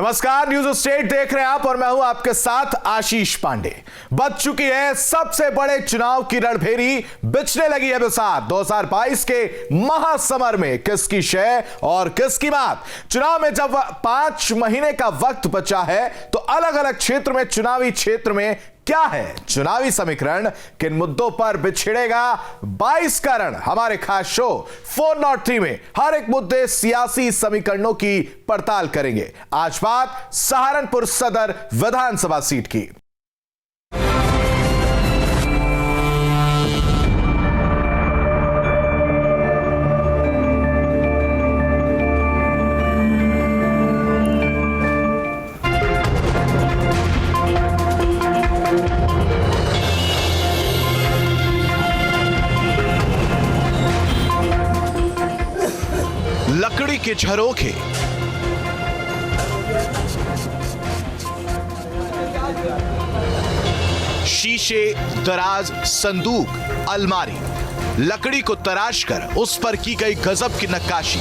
नमस्कार, news state देख रहे हैं आप और मैं हूं आपके साथ आशीष पांडे। बच चुकी है सबसे बड़े चुनाव की रणभेरी, बिछने लगी है बिसात। 2022 के महासमर में किसकी शय और किसकी मात। चुनाव में जब 5 महीने का वक्त बचा है तो अलग अलग क्षेत्र में, चुनावी क्षेत्र में क्या है चुनावी समीकरण, किन मुद्दों पर बिछड़ेगा 22 का रण। हमारे खास शो 403 में हर एक मुद्दे, सियासी समीकरणों की पड़ताल करेंगे। आज बात सहारनपुर सदर विधानसभा सीट की। लकड़ी के झरोखे, शीशे, दराज, संदूक, अलमारी, लकड़ी को तराश कर उस पर की गई गजब की नक्काशी।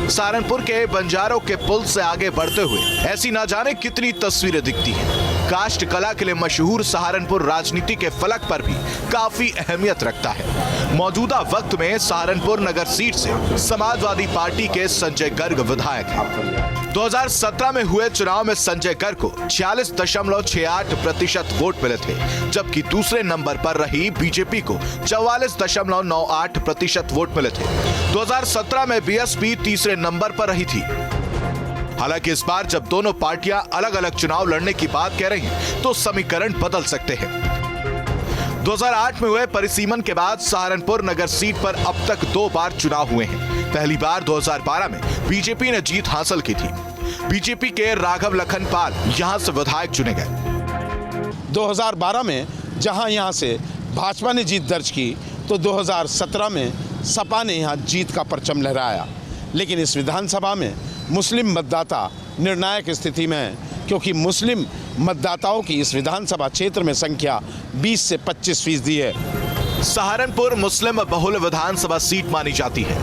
सहारनपुर के बंजारों के पुल से आगे बढ़ते हुए ऐसी ना जाने कितनी तस्वीरें दिखती हैं। काष्ठ कला के लिए मशहूर सहारनपुर राजनीति के फलक पर भी काफी अहमियत रखता है। मौजूदा वक्त में सहारनपुर नगर सीट से समाजवादी पार्टी के संजय गर्ग विधायक हैं। 2017 में हुए चुनाव में संजय गर्ग को 46.68% वोट मिले थे, जबकि दूसरे नंबर पर रही बीजेपी को 44.98% वोट मिले थे। 2017 में बीएसपी तीसरे नंबर पर रही थी। हालांकि इस बार जब दोनों पार्टियां अलग अलग चुनाव लड़ने की बात कह रही हैं, तो समीकरण बदल सकते हैं। 2008 में हुए परिसीमन के बाद सहारनपुर नगर सीट पर अब तक 2 बार चुनाव हुए हैं। पहली बार 2012 में बीजेपी ने जीत हासिल की थी। बीजेपी के राघव लखन पाल यहां से विधायक चुने गए। 2012 में जहां यहां से भाजपा ने जीत दर्ज की, तो 2017 में सपा ने यहां जीत का परचम लहराया। लेकिन इस विधानसभा में मुस्लिम मतदाता निर्णायक स्थिति में है, क्योंकि मुस्लिम मतदाताओं की इस विधानसभा क्षेत्र में संख्या 20 से 25% है। सहारनपुर मुस्लिम बहुल विधानसभा सीट मानी जाती है।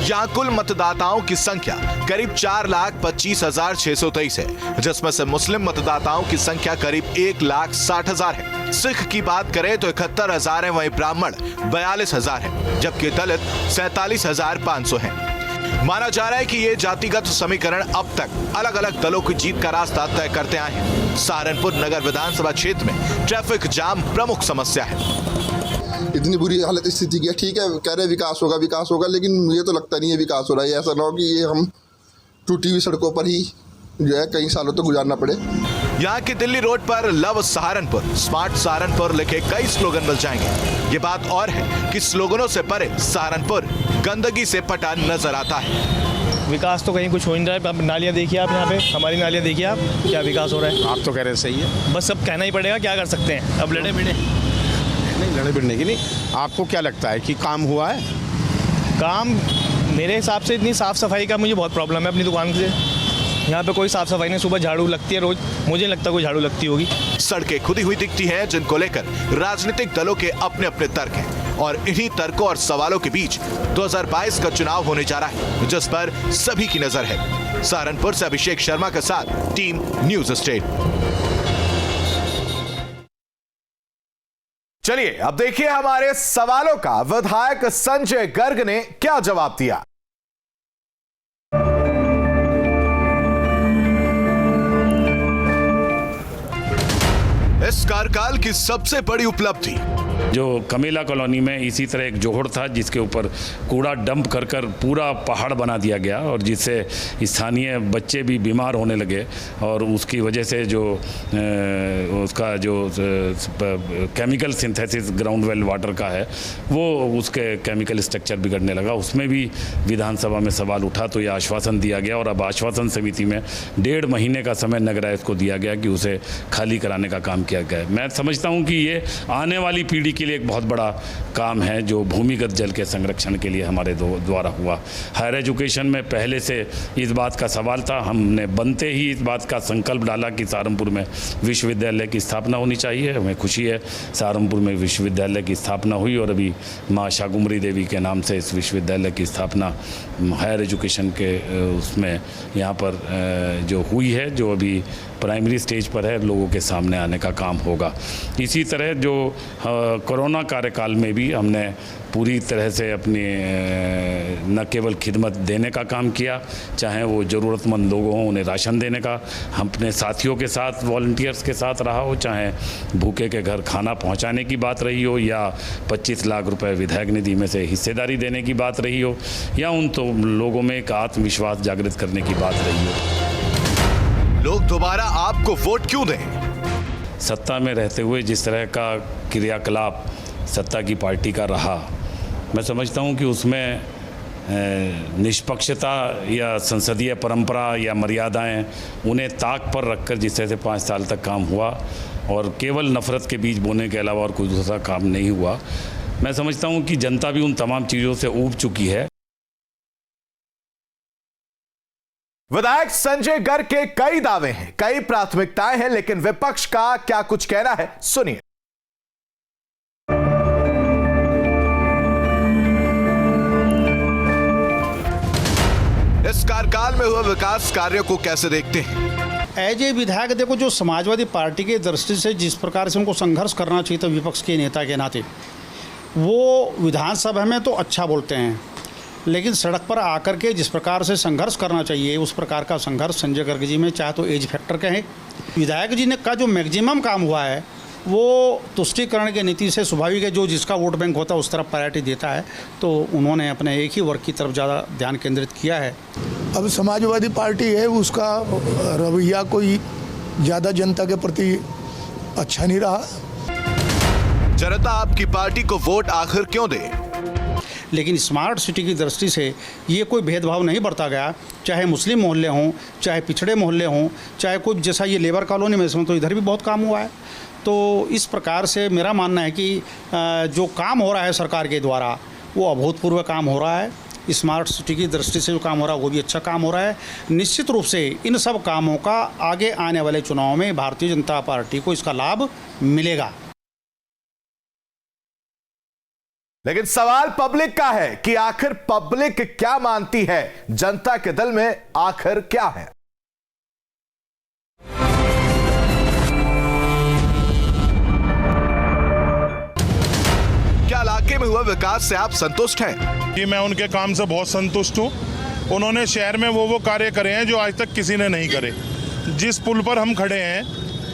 यहाँ कुल मतदाताओं की संख्या करीब 4,25,623 है, जिसमें से मुस्लिम मतदाताओं की संख्या करीब 1,60,000 है। सिख की बात करें तो 71,000 है, वहीं ब्राह्मण 42,000 है, जबकि दलित 47,500 है। माना जा रहा है कि ये जातिगत समीकरण अब तक अलग अलग दलों की जीत का रास्ता तय करते आए हैं। सहारनपुर नगर विधानसभा क्षेत्र में ट्रैफिक जाम प्रमुख समस्या है। इतनी बुरी हालत स्थिति की है। ठीक है, कह रहे विकास होगा, लेकिन मुझे तो लगता नहीं है विकास हो रहा है। ऐसा ना हो कि ये हम टूटी हुई सड़कों पर ही जो है कई सालों तक गुजारना पड़े। यहाँ की दिल्ली रोड पर लव सहारनपुर, स्मार्ट सहारनपुर लिखे कई स्लोगन मिल जाएंगे। ये बात और है कि स्लोगनों से परे सहारनपुर गंदगी से पटा नजर आता है। विकास तो कहीं कुछ हो नहीं रहा है। अब नालियाँ देखिए आप, यहाँ पे हमारी नालियाँ देखिए आप, क्या विकास हो रहा है। आप तो कह रहे हैं सही है, बस अब कहना ही पड़ेगा, क्या कर सकते हैं। अब लड़े भिड़े नहीं, लड़े भिड़ने की नहीं। आपको क्या लगता है कि काम हुआ है? काम मेरे हिसाब से इतनी साफ़ सफाई का मुझे बहुत प्रॉब्लम है अपनी दुकान से। यहाँ पे कोई साफ सफाई नहीं, सुबह झाड़ू लगती है रोज, मुझे नहीं लगता कोई झाड़ू लगती होगी। सड़कें खुदी हुई दिखती हैं, जिनको लेकर राजनीतिक दलों के अपने अपने तर्क हैं, और इन्हीं तर्कों और सवालों के बीच 2022 का चुनाव होने जा रहा है, जिस पर सभी की नजर है। सहारनपुर से अभिषेक शर्मा के साथ टीम न्यूज स्टेट। चलिए अब देखिए हमारे सवालों का विधायक संजय गर्ग ने क्या जवाब दिया। इस कार्यकाल की सबसे बड़ी उपलब्धि, जो कमेला कॉलोनी में इसी तरह एक जोहड़ था जिसके ऊपर कूड़ा डंप कर कर पूरा पहाड़ बना दिया गया, और जिससे स्थानीय बच्चे भी बीमार होने लगे, और उसकी वजह से जो उसका जो chemical synthesis ground well water का है, वो उसके केमिकल स्ट्रक्चर बिगड़ने लगा। उसमें भी विधानसभा में सवाल उठा, तो ये आश्वासन दिया गया, और अब आश्वासन समिति में 1.5 महीने का समय नगर आयुक्त को दिया गया कि उसे खाली कराने का काम किया गया है। मैं समझता हूँ कि ये आने वाली पीढ़ी के लिए एक बहुत बड़ा काम है जो भूमिगत जल के संरक्षण के लिए हमारे द्वारा हुआ। हायर एजुकेशन में पहले से इस बात का सवाल था, हमने बनते ही इस बात का संकल्प डाला कि सहारनपुर में विश्वविद्यालय की स्थापना होनी चाहिए। हमें खुशी है सहारनपुर में विश्वविद्यालय की स्थापना हुई और अभी माँ शाकुंभरी देवी के नाम से इस विश्वविद्यालय की स्थापना हायर एजुकेशन के उसमें यहाँ पर जो हुई है, जो अभी प्राइमरी स्टेज पर है, लोगों के सामने आने का काम होगा। इसी तरह जो कोरोना कार्यकाल में भी हमने पूरी तरह से अपनी न केवल खिदमत देने का काम किया, चाहे वो ज़रूरतमंद लोगों हों उन्हें राशन देने का, हम अपने साथियों के साथ वॉलंटियर्स के साथ रहा हो, चाहे भूखे के घर खाना पहुंचाने की बात रही हो, या 25 लाख रुपए विधायक निधि में से हिस्सेदारी देने की बात रही हो, या उन तो लोगों में एक आत्मविश्वास जागृत करने की बात रही हो। लोग दोबारा आपको वोट क्यों दें? सत्ता में रहते हुए जिस तरह का क्रियाकलाप सत्ता की पार्टी का रहा, मैं समझता हूं कि उसमें निष्पक्षता या संसदीय परंपरा या मर्यादाएं उन्हें ताक पर रखकर जिस तरह से 5 साल तक काम हुआ और केवल नफरत के बीज बोने के अलावा और कोई दूसरा काम नहीं हुआ, मैं समझता हूं कि जनता भी उन तमाम चीज़ों से ऊब चुकी है। विधायक संजय गर्ग के कई दावे हैं, कई प्राथमिकताएं हैं, लेकिन विपक्ष का क्या कुछ कहना है, सुनिए। इस कार्यकाल में हुए विकास कार्यों को कैसे देखते हैं? एज ए विधायक देखो, जो समाजवादी पार्टी की दृष्टि से जिस प्रकार से उनको संघर्ष करना चाहिए था विपक्ष के नेता के नाते, वो विधानसभा में तो अच्छा बोलते हैं, लेकिन सड़क पर आकर के जिस प्रकार से संघर्ष करना चाहिए उस प्रकार का संघर्ष संजय गर्ग जी में चाहे तो एज फैक्टर कहें, विधायक जी ने का जो मैक्सिमम काम हुआ है वो तुष्टीकरण की नीति से स्वाभाविक है, जो जिसका वोट बैंक होता है उस तरफ प्रायोरिटी देता है, तो उन्होंने अपने एक ही वर्ग की तरफ ज़्यादा ध्यान केंद्रित किया है। अब समाजवादी पार्टी है, उसका रवैया कोई ज़्यादा जनता के प्रति अच्छा नहीं रहा। जनता आपकी पार्टी को वोट आखिर क्यों दे? लेकिन स्मार्ट सिटी की दृष्टि से ये कोई भेदभाव नहीं बरता गया, चाहे मुस्लिम मोहल्ले हों, चाहे पिछड़े मोहल्ले हों, चाहे कोई जैसा ये लेबर कॉलोनी में इसमें तो इधर भी बहुत काम हुआ है। तो इस प्रकार से मेरा मानना है कि जो काम हो रहा है सरकार के द्वारा वो अभूतपूर्व काम हो रहा है। स्मार्ट सिटी की दृष्टि से जो काम हो रहा है वो भी अच्छा काम हो रहा है। निश्चित रूप से इन सब कामों का आगे आने वाले चुनाव में भारतीय जनता पार्टी को इसका लाभ मिलेगा। लेकिन सवाल पब्लिक का है कि आखिर पब्लिक क्या मानती है, जनता के दिल में आखिर क्या है? क्या इलाके में हुआ विकास से आप संतुष्ट हैं? कि मैं उनके काम से बहुत संतुष्ट हूँ। उन्होंने शहर में वो कार्य करे हैं जो आज तक किसी ने नहीं करे। जिस पुल पर हम खड़े हैं,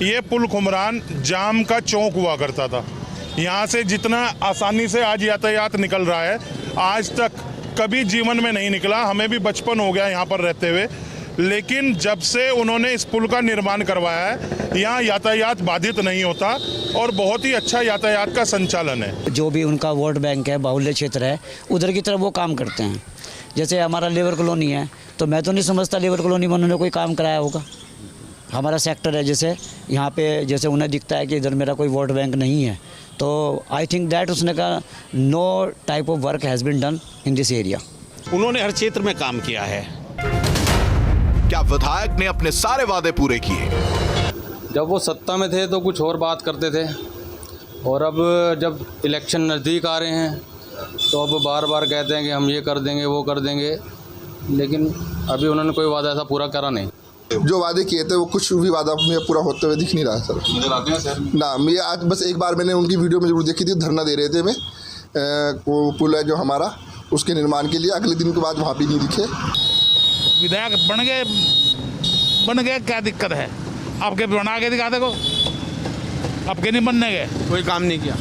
ये पुल खुमरान जाम का चौक हुआ करता था। यहाँ से जितना आसानी से आज यातायात निकल रहा है, आज तक कभी जीवन में नहीं निकला। हमें भी बचपन हो गया यहाँ पर रहते हुए, लेकिन जब से उन्होंने इस पुल का निर्माण करवाया है, यहाँ यातायात बाधित नहीं होता और बहुत ही अच्छा यातायात का संचालन है। जो भी उनका वोट बैंक है, बाहुल्य क्षेत्र है, उधर की तरफ वो काम करते हैं। जैसे हमारा लेबर कॉलोनी है, तो मैं तो नहीं समझता लेबर कॉलोनी में उन्होंने कोई काम कराया होगा। हमारा सेक्टर है, जैसे यहाँ पे जैसे उन्हें दिखता है कि इधर मेरा कोई वोट बैंक नहीं है, तो आई थिंक दैट उसने कहा no type of work has been done in this area. उन्होंने हर क्षेत्र में काम किया है। क्या विधायक ने अपने सारे वादे पूरे किए? जब वो सत्ता में थे तो कुछ और बात करते थे, और अब जब इलेक्शन नज़दीक आ रहे हैं तो अब बार बार कहते हैं कि हम ये कर देंगे वो कर देंगे, लेकिन अभी उन्होंने कोई वादा ऐसा पूरा करा नहीं। जो वादे किए थे वो कुछ भी वादा में पूरा होते हुए दिख नहीं रहा है सर। ना, मैं आज बस एक बार मैंने उनकी वीडियो में जरूर देखी थी, धरना दे रहे थे मैं, वो पुल है जो हमारा, उसके निर्माण के लिए। अगले दिन के बाद वहाँ भी नहीं दिखे। विधायक बन गए क्या दिक्कत है? आपके बना के दिखा देखो, आपके नहीं बनने गए, कोई काम नहीं किया।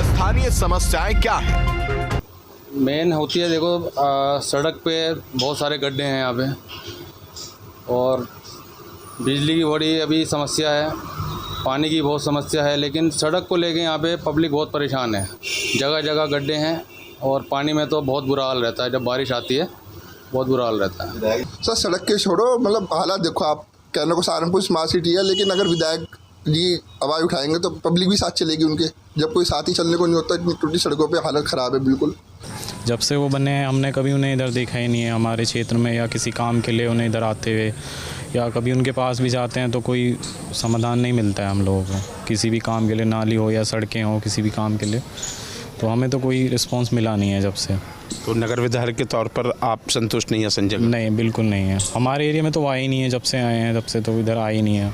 स्थानीय समस्याएं क्या है? मेन होती है देखो, सड़क पे बहुत सारे गड्ढे हैं यहाँ पे, और बिजली की बड़ी अभी समस्या है, पानी की बहुत समस्या है, लेकिन सड़क को लेके यहाँ पे पब्लिक बहुत परेशान है। जगह जगह गड्ढे हैं और पानी में तो बहुत बुरा हाल रहता है, जब बारिश आती है बहुत बुरा हाल रहता है। सर सड़क के छोड़ो, मतलब हालात देखो, आप कहने को सहारनपुर स्मार्ट सिटी है, लेकिन अगर विधायक जी आवाज़ उठाएंगे तो पब्लिक भी साथ चलेगी उनके। जब कोई साथी चलने को नहीं होता, इतनी टूटी सड़कों पे हालत ख़राब है बिल्कुल। जब से वो बने हैं हमने कभी उन्हें इधर देखा ही नहीं है हमारे क्षेत्र में, या किसी काम के लिए उन्हें इधर आते हुए, या कभी उनके पास भी जाते हैं तो कोई समाधान नहीं मिलता है हम लोगों को, किसी भी काम के लिए, नाली हो या सड़कें हो, किसी भी काम के लिए। तो हमें तो कोई रिस्पांस मिला नहीं है जब से। तो नगर विधायक के तौर पर आप संतुष्ट नहीं हैं संजय? नहीं, बिल्कुल नहीं है। हमारे एरिया में तो आए ही नहीं है, जब से आए हैं तब से तो इधर आए ही नहीं है।